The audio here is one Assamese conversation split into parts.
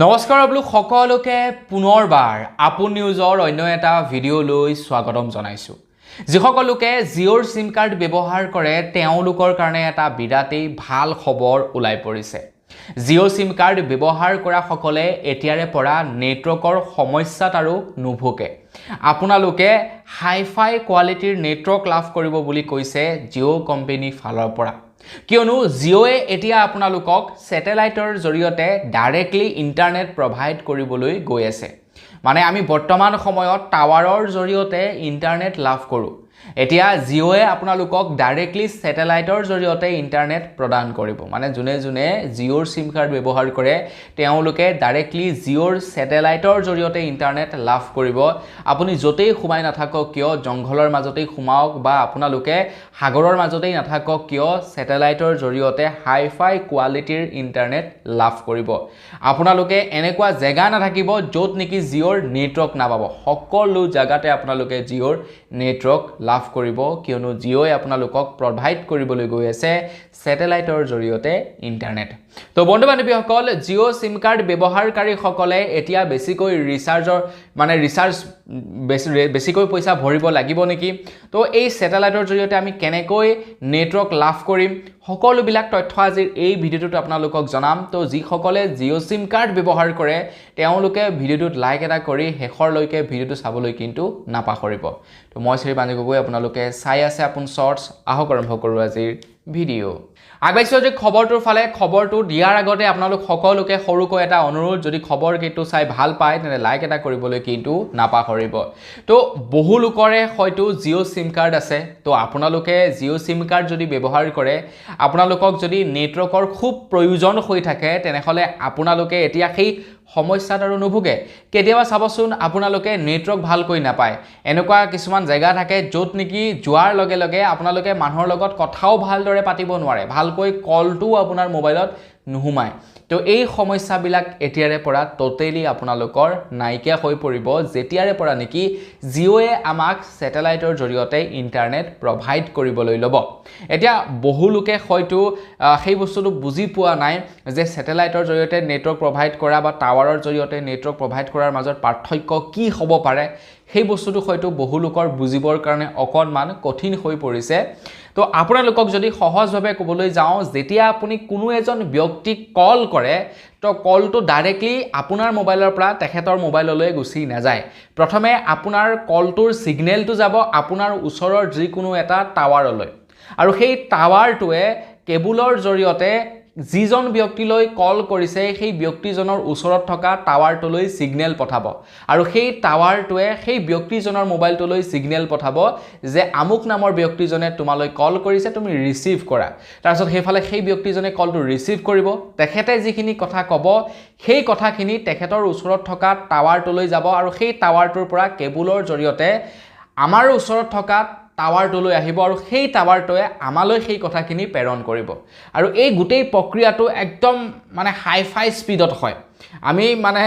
নমস্কাৰ আপোনালোক সকলোকে পুনৰবাৰ আপোন নিউজৰ অন্য এটা ভিডিঅ' লৈ স্বাগতম জনাইছো। যিসকল লোকে জিঅ'ৰ সিম কাৰ্ড ব্যৱহাৰ কৰে তেওঁলোকৰ কাৰণে এটা বিৰাটেই ভাল খবৰ ওলাই পৰিছে। জিঅ' সিম কাৰ্ড ব্যৱহাৰ কৰা সকলে এতিয়াৰে পৰা নেটৱৰ্কৰ সমস্যাত আৰু নুভুকে। আপোনালোকে হাই-ফাই কোৱালিটিৰ নেটৱৰ্ক লাভ কৰিব বুলি কৈছে জিঅ' কোম্পানী ফালৰ পৰা। কিয়নো জিঅ'য়ে এতিয়া আপোনালোকক স্যাটেলাইটৰ জৰিয়তে ডাইৰেক্টলি ইন্টাৰনেট প্ৰভাইড কৰিবলৈ গৈ আছে। মানে আমি বৰ্তমান সময়ত টাৱাৰৰ জৰিয়তে ইন্টাৰনেট লাভ কৰোঁ। এতিয়া জিঅ'য়ে আপোনালোকক ডাইৰেক্টলি স্যাটেলাইটৰ জৰিয়তে ইন্টাৰনেট প্ৰদান কৰিব। মানে যোনে জিঅ'ৰ সিম কাৰ্ড ব্যৱহাৰ কৰে তেওঁলোকে ডাইৰেক্টলি জিঅ'ৰ স্যাটেলাইটৰ জৰিয়তে ইন্টাৰনেট লাভ কৰিব। আপুনি যতেই সোমাই নাথাকক কিয়, জংঘলৰ মাজতেই সোমাওক বা আপোনালোকে সাগৰৰ মাজতেই নাথাকক কিয়, স্যাটেলাইটৰ জৰিয়তে হাই-ফাই কোৱালিটিৰ ইন্টাৰনেট লাভ কৰিব। আপোনালোকে এনেকুৱা জেগা নাথাকিব য'ত নেকি জিঅ'ৰ নেটৱৰ্ক নাপাব। সকলো জায়গাতে আপোনালোকে জিঅ'ৰ নেটৱৰ্ক লাভ কৰিব, কিয়নো জিঅ'য়ে আপোনালোকক প্ৰভাইড কৰিবলৈ গৈ আছে স্যাটেলাইটৰ জৰিয়তে ইন্টাৰনেট। তো বন্ধু বান্ধৱীসকল, জিঅ' সিম কাৰ্ড ব্যৱহাৰকাৰীসকলে এতিয়া বেছিকৈ ৰিচাৰ্জ বেছিকৈ পইচা ভৰিব লাগিব নেকি? তো এই স্যাটেলাইটৰ জৰিয়তে আমি কেনেকৈ নেটৱৰ্ক লাভ কৰিম, সকলোবিলাক তথ্য আজিৰ এই ভিডিঅ'টোত আপোনালোকক জনাম। তো যিসকলে জিঅ' সিম কাৰ্ড ব্যৱহাৰ কৰে তেওঁলোকে ভিডিঅ'টোত লাইক এটা কৰি শেষৰলৈকে ভিডিঅ'টো চাবলৈ কিন্তু নাপাহৰিব। তো মই শ্ৰী বাণী গগৈ, আপোনালোকে চাই আছে আপোন শৰ্টছ। আহক আৰম্ভ কৰোঁ আজিৰ ভিডিঅ'। আগবাঢ়িছোঁ যে খবৰটোৰ ফালে। খবৰটো দিয়াৰ আগতে আপোনালোক সকলোকে সৰুকৈ এটা অনুৰোধ, যদি খবৰ কিন্তু চাই ভাল পায় তেনে লাইক এটা কৰিবলৈ কিন্তু নাপাহৰিব। তো বহু লোকৰে হয়তো জিঅ' সিম কাৰ্ড আছে। তো আপোনালোকে জিঅ' সিম কাৰ্ড যদি ব্যৱহাৰ কৰে, আপোনালোকক যদি নেটৱৰ্কৰ খুব প্ৰয়োজন হৈ থাকে তেনেহ'লে আপোনালোকে এতিয়া সেই সমস্যাত আৰু নুভুগে। কেতিয়াবা চাবচোন আপোনালোকে নেটৱৰ্ক ভালকৈ নাপায়। এনেকুৱা কিছুমান জেগা থাকে য'ত নেকি যোৱাৰ লগে লগে আপোনালোকে মানুহৰ লগত কথাও ভালদৰে পাতিব নোৱাৰে, ভালকৈ কলটোও আপোনাৰ মোবাইলত নুসুমায়। তো এই সমস্যাবিলাক এতিয়াৰে পৰা টোটেলি আপোনালোকৰ নাইকিয়া হৈ পৰিব যেতিয়াৰে পৰা নেকি জিঅ'য়ে আমাক স্যাটেলাইটৰ জৰিয়তে ইন্টাৰনেট প্ৰভাইড কৰিবলৈ ল'ব। এতিয়া বহু লোকে হয়তো সেই বস্তুটো বুজি পোৱা নাই যে স্যাটেলাইটৰ জৰিয়তে নেটৱৰ্ক প্ৰভাইড কৰা বা টাৱাৰৰ জৰিয়তে নেটৱৰ্ক প্ৰভাইড কৰাৰ মাজত পাৰ্থক্য কি হ'ব পাৰে। সেই বস্তুটো হয়তো বহু লোকৰ বুজিবৰ কাৰণে অকণমান কঠিন হৈ পৰিছে। তো আপোনালোকক যদি সহজভাৱে ক'বলৈ যাওঁ, যেতিয়া আপুনি কোনো এজন ব্যক্তিক কল কৰে তো কলটো ডাইৰেক্টলি আপোনাৰ মোবাইলৰ পৰা তেখেতৰ মোবাইললৈ গুচি নাযায়। প্ৰথমে আপোনাৰ কলটোৰ সিগনেলটো যাব আপোনাৰ ওচৰৰ যিকোনো এটা টাৱাৰলৈ, আৰু সেই টাৱাৰটোৱে কেবুলৰ জৰিয়তে যিজন ব্যক্তিলৈ কল কৰিছে সেই ব্যক্তিজনৰ ওচৰত থকা টাৱাৰটোলৈ সিগনেল পঠাব, আৰু সেই টাৱাৰটোৱে সেই ব্যক্তিজনৰ মোবাইলটোলৈ সিগনেল পঠাব যে আমুক নামৰ ব্যক্তিজনে তোমালৈ কল কৰিছে, তুমি ৰিচিভ কৰা। তাৰপিছত সেইফালে সেই ব্যক্তিজনে কলটো ৰিচিভ কৰিব। তেখেতে যিখিনি কথা ক'ব সেই কথাখিনি তেখেতৰ ওচৰত থকা টাৱাৰটোলৈ যাব, আৰু সেই টাৱাৰটোৰ পৰা কেবুলৰ জৰিয়তে আমাৰ ওচৰত থকা টাৱাৰটোলৈ আহিব, আৰু সেই টাৱাৰটোৱে আমালৈ সেই কথাখিনি প্ৰেৰণ কৰিব। আৰু এই গোটেই প্ৰক্ৰিয়াটো একদম মানে হাই-ফাই স্পীডত হয়। আমি মানে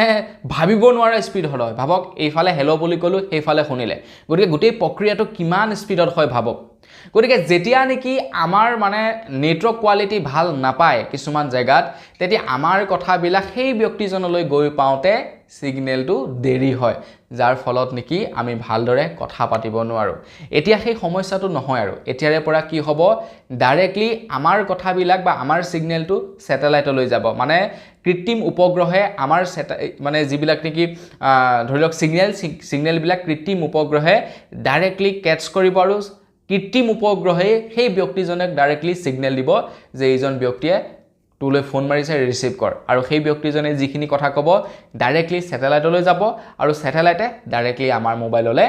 ভাবিব নোৱাৰা স্পীড হয়। ভাবক, এইফালে হেল্ল' বুলি ক'লোঁ, সেইফালে শুনিলে। গতিকে গোটেই প্ৰক্ৰিয়াটো কিমান স্পীডত হয় ভাবক। গতিকে যেতিয়া নেকি আমাৰ মানে নেটৱৰ্ক কোৱালিটি ভাল নাপায় কিছুমান জেগাত, তেতিয়া আমাৰ কথাবিলাক সেই ব্যক্তিজনলৈ গৈ পাওঁতে সিগনেলটো দেৰি হয়, যাৰ ফলত নেকি আমি ভালদৰে কথা পাতিব নোৱাৰোঁ। এতিয়া সেই সমস্যাটো নহয়, আৰু এতিয়াৰে পৰা কি হ'ব, ডাইৰেক্টলি আমাৰ কথাবিলাক বা আমাৰ সিগনেলটো স্যাটেলাইটলৈ যাব। মানে কৃত্ৰিম উপগ্ৰহে আমাৰ মানে যিবিলাক নেকি ধৰি লওক সিগনেলবিলাক কৃত্ৰিম উপগ্ৰহে ডাইৰেক্টলি কেটচ কৰিব, আৰু কৃত্ৰিম উপগ্ৰহে সেই ব্যক্তিজনক ডাইৰেক্টলি সিগনেল দিব যে এইজন ব্যক্তিয়ে তোলৈ ফোন মাৰিছে, ৰিচিভ কৰ। আৰু সেই ব্যক্তিজনে যিখিনি কথা ক'ব ডাইৰেক্টলি স্যাটেলাইটলৈ যাব, আৰু স্যাটেলাইটে ডাইৰেক্টলি আমাৰ মোবাইললৈ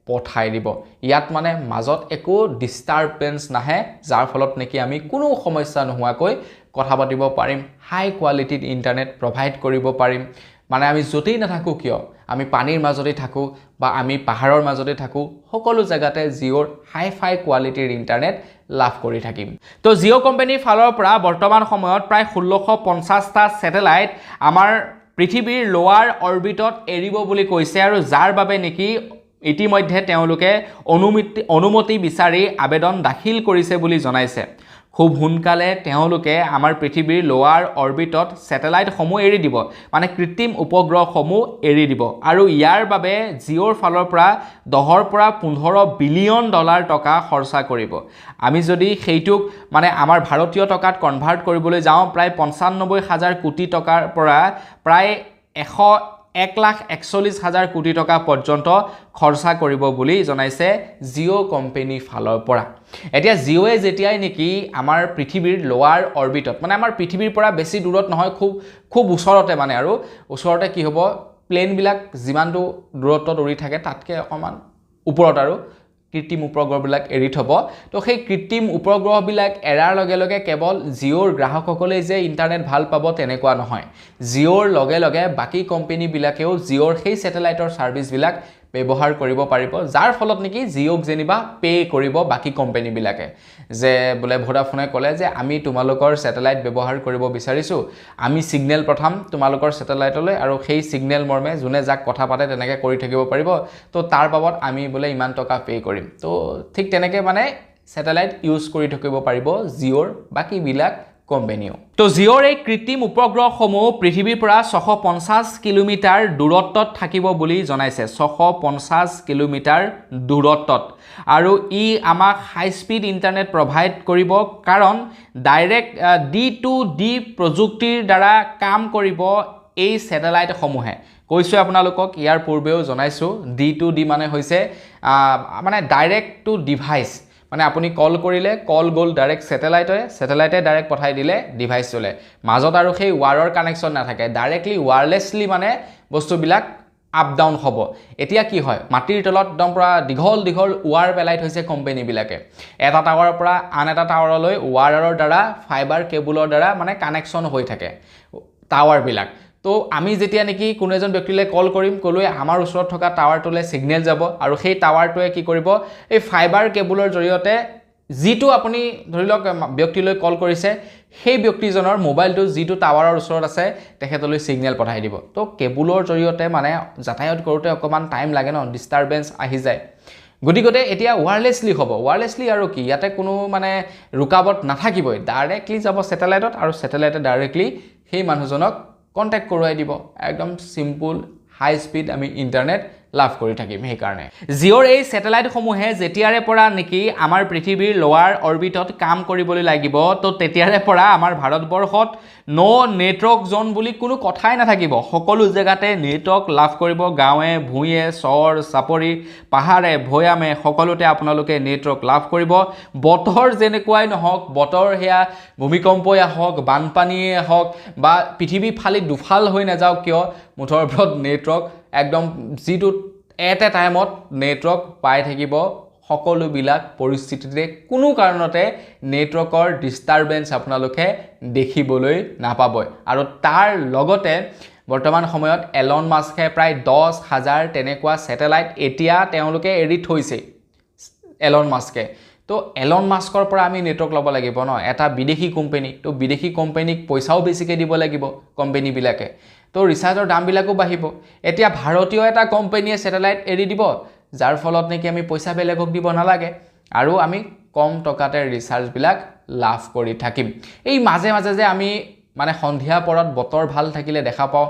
পঠাই দিব। ইয়াত মানে মাজত একো ডিষ্টাৰবেন্স নাহে, যাৰ ফলত নেকি আমি কোনো সমস্যা নোহোৱাকৈ কথা পাতিব পাৰিম, হাই কোৱালিটিত ইন্টাৰনেট প্ৰভাইড কৰিব পাৰিম। মানে আমি য'তেই নাথাকোঁ কিয়, আমি পানীৰ মাজতে থাকোঁ বা আমি পাহাৰৰ মাজতে থাকোঁ, সকলো জেগাতে জিঅ'ৰ হাই-ফাই কোৱালিটিৰ ইন্টাৰনেট লাভ কৰি থাকিম। তো জিঅ' কোম্পানীৰ ফালৰ পৰা বৰ্তমান সময়ত প্ৰায় 1650টা স্যাটেলাইট আমাৰ পৃথিৱীৰ লোৱাৰ অৰ্বিটত এৰিব বুলি কৈছে, আৰু যাৰ বাবে নেকি ইতিমধ্যে তেওঁলোকে অনুমতি বিচাৰি আবেদন দাখিল কৰিছে বুলি জনাইছে খুব সোনকালে তেওঁলোকে আমাৰ পৃথিৱীৰ লোৱাৰ অৰ্বিটত স্যাটেলাইটসমূহ এৰি দিব মানে কৃত্ৰিম উপগ্ৰহসমূহ এৰি দিব আৰু ইয়াৰ বাবে জিঅ'ৰ ফালৰ পৰা 10 পৰা 15 বিলিয়ন ডলাৰ টকা খৰচা কৰিব আমি যদি সেইটোক মানে আমাৰ ভাৰতীয় টকাত কনভাৰ্ট কৰিবলৈ যাওঁ প্ৰায় 95,000 কোটি টকাৰ পৰা প্ৰায় 1,41,40,000 কোটি টকা পৰ্যন্ত খৰচা কৰিব বুলি জনাইছে জিঅ' কোম্পানী ফালৰ পৰা এতিয়া জিঅ'য়ে যেতিয়াই নেকি আমাৰ পৃথিৱীৰ লোৱাৰ অৰ্বিটত মানে আমাৰ পৃথিৱীৰ পৰা বেছি দূৰত নহয় খুব ওচৰতে মানে আৰু ওচৰতে কি হ'ব প্লেনবিলাক যিমানটো দূৰত্বত উৰি থাকে তাতকৈ অকমান ওপৰত আৰু কৃত্ৰিম উপগ্ৰহবিলাক এৰি থব তো সেই কৃত্ৰিম উপগ্ৰহবিলাক এৰাৰ লগে লগে কেৱল জিঅ'ৰ গ্ৰাহকসকলে যে ইণ্টাৰনেট ভাল পাব তেনেকুৱা নহয় জিঅ'ৰ লগে লগে বাকি কোম্পানীবিলাকেও জিঅ'ৰ সেই স্যাটেলাইটৰ সাৰ্ভিসবিলাক ব্যৱহাৰ কৰিব পাৰিব যাৰ ফলত নেকি জিঅ'ক যেনিবা পে কৰিব বাকি কোম্পানীবিলাকে যে বলে ভোডাফোনে ক'লে যে আমি তোমালোকৰ স্যাটেলাইট ব্যৱহাৰ কৰিব বিচাৰিছো আমি সিগনেল পঠাম তোমালোকৰ স্যাটেলাইটলৈ আৰু সেই সিগনেল মৰ্মে যোনে যাক কথা পাতে তেনেকৈ কৰি থাকিব পাৰিব তো তাৰ বাবদ আমি বলে ইমান টকা পে কৰিম তো ঠিক তেনেকৈ মানে স্যাটেলাইট ইউজ কৰি থাকিব পাৰিব জিঅ'ৰ বাকিবিলাক কোম্পানীও তো জিঅ'ৰ এই কৃত্ৰিম উপগ্ৰহসমূহ পৃথিৱীৰ পৰা 650 কিলোমিটাৰ দূৰত্বত থাকিব বুলি জনাইছে 650 কিলোমিটাৰ দূৰত্বত আৰু ই আমাক হাই স্পীড ইণ্টাৰনেট প্ৰভাইড কৰিব কাৰণ ডাইৰেক্ট D2D প্ৰযুক্তিৰ দ্বাৰা কাম কৰিব এই স্যাটেলাইটসমূহে কৈছো আপোনালোকক ইয়াৰ পূৰ্বেও জনাইছো D2D মানে হৈছে মানে ডাইৰেক্ট টু ডিভাইস মানে আপুনি কল কৰিলে কল গ'ল ডাইৰেক্ট স্যাটেলাইটে ডাইৰেক্ট পঠাই দিলে ডিভাইস চলে মাজত আৰু সেই ওয়্যাৰৰ কানেকশন নাথাকে ডাইৰেক্টলি ওয়্যাৰলেছলি মানে বস্তুবিলাক আপ ডাউন হ'ব এতিয়া কি হয় মাটিৰ তলত একদম পৰা দীঘল ওয়্যাৰ পেলাই থৈছে কোম্পানীবিলাকে এটা টাৱাৰৰ পৰা আন এটা টাৱাৰলৈ ওয়্যাৰৰ দ্বাৰা ফাইবাৰ কেবুলৰ দ্বাৰা মানে কানেকশন হৈ থাকে টাৱাৰবিলাক তো আমি যেতিয়া নেকি কোনো এজন ব্যক্তিলৈ কল কৰিম কলৈ আমাৰ ওচৰত থকা টাৱাৰটোলৈ সিগনেল যাব আৰু সেই টাৱাৰটোৱে কি কৰিব এই ফাইবাৰ কেবুলৰ জৰিয়তে জিটো আপুনি ধৰি লওক ব্যক্তিলৈ কল কৰিছে সেই ব্যক্তিজনৰ মোবাইলটো জিটো টাৱাৰৰ ওচৰত আছে তেখেতলৈ সিগনেল পঠাই দিব তো কেবুলৰ জৰিয়তে মানে যাতায়াত কৰোতে অকমান টাইম লাগে ন ডিস্টাৰবেন্স আহি যায় গতিকে এতিয়া ওয়্যাৰলেছলি হ'ব ওয়্যাৰলেছলি আৰু কি ইয়াতে কোনো মানে ৰুকাবট নাথাকিবই ডাইৰেক্টলি যাব স্যাটেলাইটত আৰু স্যাটেলাইটে ডাইৰেক্টলি সেই মানুহজনক কন্টাক্ট কৰোৱাই দিব একদম সিম্পল হাই স্পীড আমি ইন্টাৰনেট লাভ কৰি থাকিম সেই কাৰণে জিঅ'ৰ এই স্যাটেলাইটসমূহে যেতিয়াৰে পৰা নেকি আমাৰ পৃথিৱীৰ লোৱাৰ অৰ্বিটত কাম কৰিবলৈ লাগিব তো তেতিয়াৰে পৰা আমাৰ ভাৰতবৰ্ষত নো নেটৱৰ্ক জোন বুলি কোনো কথাই নাথাকিব সকলো জায়গাতে নেটৱৰ্ক লাভ কৰিব গাঁৱে ভূঞে চহৰ চাপৰি পাহাৰে ভৈয়ামে সকলোতে আপোনালোকে নেটৱৰ্ক লাভ কৰিব বতৰ যেনেকুৱাই নহওক বতৰ হেয়া ভূমিকম্পই হওক বানপানীয়ে হওক বা পৃথিৱী ফালি দুফাল হৈ নাযাওক কিয় মুঠৰ ওপৰত নেটৱৰ্ক একদম জিটো এট এ টাইমত নেটৱৰ্ক পাই থাকিব সকলোবিলাক পৰিস্থিতিতে কোনো কাৰণতে নেটৱৰ্কৰ ডিস্টাৰবেন্স আপোনালোকে দেখিবলৈ নাপাবই আৰু তাৰ লগতে বৰ্তমান সময়ত এলন মাস্কে প্ৰায় 10,000 তেনেকুৱা স্যাটেলাইট এতিয়া তেওঁলোকে এৰি থৈছে এলন মাস্কে তো এলন মাস্কৰ পৰা আমি নেটৱৰ্ক ল'ব লাগিব ন এটা বিদেশী কোম্পানী তো বিদেশী কোম্পানীক পইচাও বেছিকৈ দিব লাগিব কোম্পানীবিলাকে তো ৰিচাৰ্জৰ দামবিলাকো বাঢ়িব এতিয়া ভাৰতীয় এটা কোম্পানীয়ে স্যাটেলাইট এৰি দিব যাৰ ফলত নেকি আমি পইচা বেলেগক দিব নালাগে আৰু আমি কম টকাতে ৰিচাৰ্জবিলাক লাভ কৰি থাকিম এই মাজে মাজে যে আমি মানে সন্ধিয়া পৰত বতৰ ভাল থাকিলে দেখা পাওঁ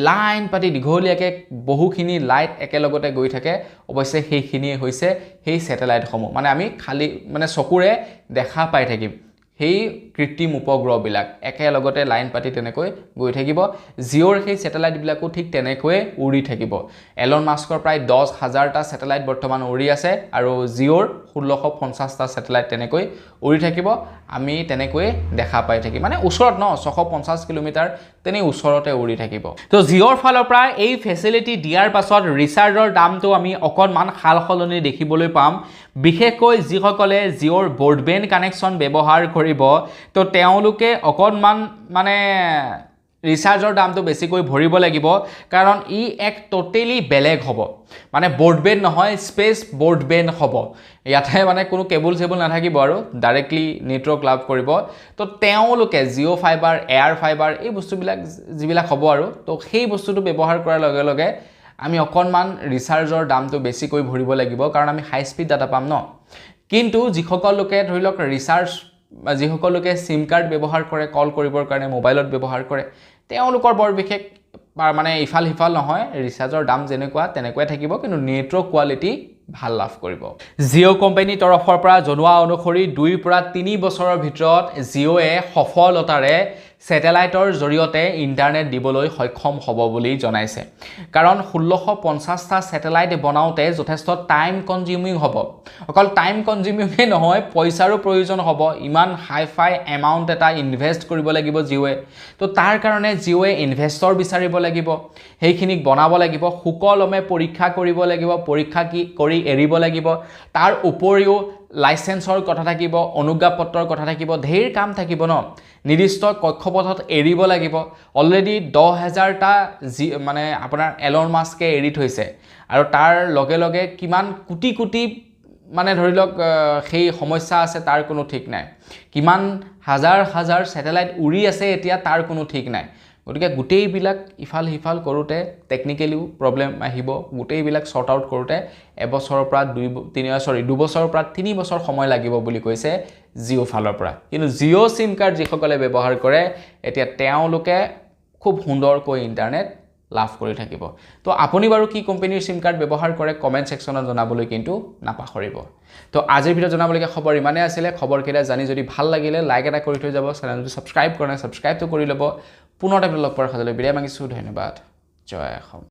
লাইন পাতি দীঘলীয়াকৈ বহুখিনি লাইট একেলগতে গৈ থাকে অৱশ্যে সেইখিনিয়ে হৈছে সেই স্যাটেলাইটসমূহ মানে আমি খালি মানে চকুৰে দেখা পাই থাকিম সেই কৃত্ৰিম উপগ্ৰহবিলাক একেলগতে লাইন পাতি তেনেকৈ গৈ থাকিব জিঅ'ৰ সেই স্যাটেলাইটবিলাকো ঠিক তেনেকৈ উৰি থাকিব এলন মাস্কৰ প্ৰায় 10,000টা স্যাটেলাইট বৰ্তমান উৰি আছে আৰু জিঅ'ৰ 1650টা স্যাটেলাইট তেনেকৈ উৰি থাকিব আমি তেনেকৈ দেখা পাই থাকিম মানে ওচৰত ন 650 কিলোমিটাৰ তেনে ওচৰতে উৰি থাকিব তো জিঅ'ৰ ফালৰ পৰা এই ফেচিলিটি দিয়াৰ পাছত ৰিচাৰ্জৰ দামটো আমি অকণমান সালসলনি দেখিবলৈ পাম বিশেষকৈ যিসকলে জিঅ'ৰ ব্ৰডবেণ্ড কানেকশ্যন ব্যৱহাৰ কৰিব তো তেওঁলোকে অকণমান মানে ৰিচাৰ্জৰ দামটো বেছিকৈ ভৰিব লাগিব কাৰণ ই এক টোটেলি বেলেগ হ'ব মানে ব্ৰডবেণ্ড নহয় স্পেচ ব্ৰডবেণ্ড হ'ব ইয়াতে মানে কোনো কেবল নাথাকিব আৰু ডাইৰেক্টলি নেটৱৰ্ক লাভ কৰিব তো তেওঁলোকে জিঅ' ফাইবাৰ এয়াৰ ফাইবাৰ এই বস্তুবিলাক যিবিলাক হ'ব আৰু তো সেই বস্তুটো ব্যৱহাৰ কৰাৰ লগে লগে আমি অকণমান ৰিচাৰ্জৰ দামটো বেছিকৈ ভৰিব লাগিব কাৰণ আমি হাই স্পীড ডাটা পাম ন কিন্তু যিসকল লোকে ধৰি লওক ৰিচাৰ্জ যিসকল লোকে সিম কাৰ্ড ব্যৱহাৰ কৰে কল কৰিবৰ কাৰণে মোবাইলত ব্যৱহাৰ কৰে তেওঁলোকৰ বৰ বিশেষ মানে ইফাল সিফাল নহয় ৰিচাৰ্জৰ দাম যেনেকুৱা তেনেকুৱাই থাকিব কিন্তু নেটৱৰ্ক কোৱালিটি ভাল লাভ কৰিব জিঅ' কোম্পানী তৰফৰ পৰা জনোৱা অনুসৰি 2 পৰা 3 বছৰৰ ভিতৰত জিঅ'য়ে সফলতাৰে স্যাটেলাইটৰ জৰিয়তে ইন্টাৰনেট দিবলৈ সক্ষম হ'ব বুলি জনাইছে কাৰণ 1650টা স্যাটেলাইট বনাওতে যথেষ্ট টাইম কনজিউমিং হ'ব অকল টাইম কনজিউমিং নহয় পইচাৰো প্ৰয়োজন হ'ব ইমান হাই-ফাই এমাউন্ট এটা ইনভেস্ট কৰিব লাগিব জিঅ'য়ে তো তাৰ কাৰণে জিঅ'য়ে ইনভেষ্টৰ বিচাৰিব লাগিব সেইখিনিক বনাব লাগিব সুকলমে পৰীক্ষা কৰিব লাগিব পৰীক্ষা কি কৰি এৰিব লাগিব তাৰ উপৰিও লাইসেন্সৰ কথা থাকিব অনুজ্ঞাপত্ৰৰ কথা থাকিব ধেৰ কাম থাকিব ন নিৰ্দিষ্ট কক্ষপথত এৰিব লাগিব অলৰেডি 10000টা মানে আপোনাৰ এলন মাস্কে এৰি থৈছে আৰু তাৰ লগে লগে কিমান কোটি কোটি মানে ধৰি লওক সেই সমস্যা আছে তাৰ কোনো ঠিক নাই কিমান হাজাৰ হাজাৰ স্যাটেলাইট উৰি আছে এতিয়া তাৰ কোনো ঠিক নাই গতিকে গোটেইবিলাক ইফাল হিফাল কৰোতে টেকনিক্যালিও প্ৰবলেম আহিব গোটেইবিলাক সৰ্ট আউট কৰোতে এবছৰৰ পৰা 2 বছৰৰ পৰা 3 বছৰ সময় লাগিব বুলি কৈছে জিঅ' ফালৰ পৰা কিন্তু জিঅ' সিম কাৰ্ড যিসকলে ব্যৱহাৰ কৰে এতিয়া তেওঁলোকে খুব সুন্দৰকৈ ইন্টাৰনেট লাভ কৰি থাকিব তো আপুনি বাৰু কি কোম্পানীৰ সিম কাৰ্ড ব্যৱহাৰ কৰে কমেন্ট সেকশনত জনাবলৈ কিন্তু নাপাহৰিব তো আজিৰ ভিডিঅ জনাবলগীয়া খবৰ ইমানে আছিল খবৰ কেইটা জানি যদি ভাল লাগিলে লাইক এটা কৰি থৈ যাব চেনেলটো সাবস্ক্ৰাইব কৰা নাই সাবস্ক্ৰাইবটো কৰি ল'ব পুনৰ এটা লগ পোৱাৰ খাজলৈ বিদায় মাগিছো ধন্যবাদ জয় অসম